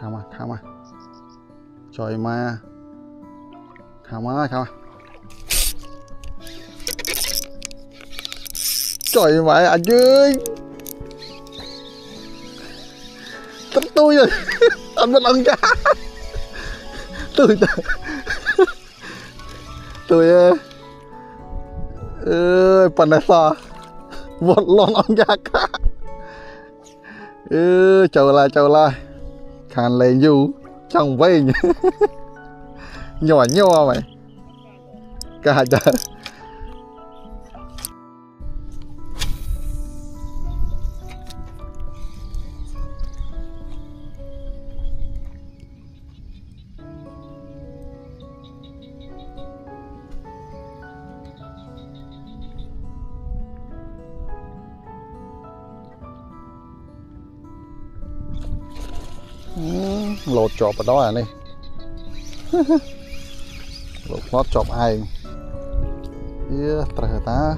Khăm à trời mà khăm à trời mẹ anh ơi tất tôi rồi anh vẫn ăn cá tôi phần này sao vẫn lon ăn cá chờ lại khàn lên du trong vây nhỏ mày cả trời lột chọp ở đó à này lột chọp ai trời ta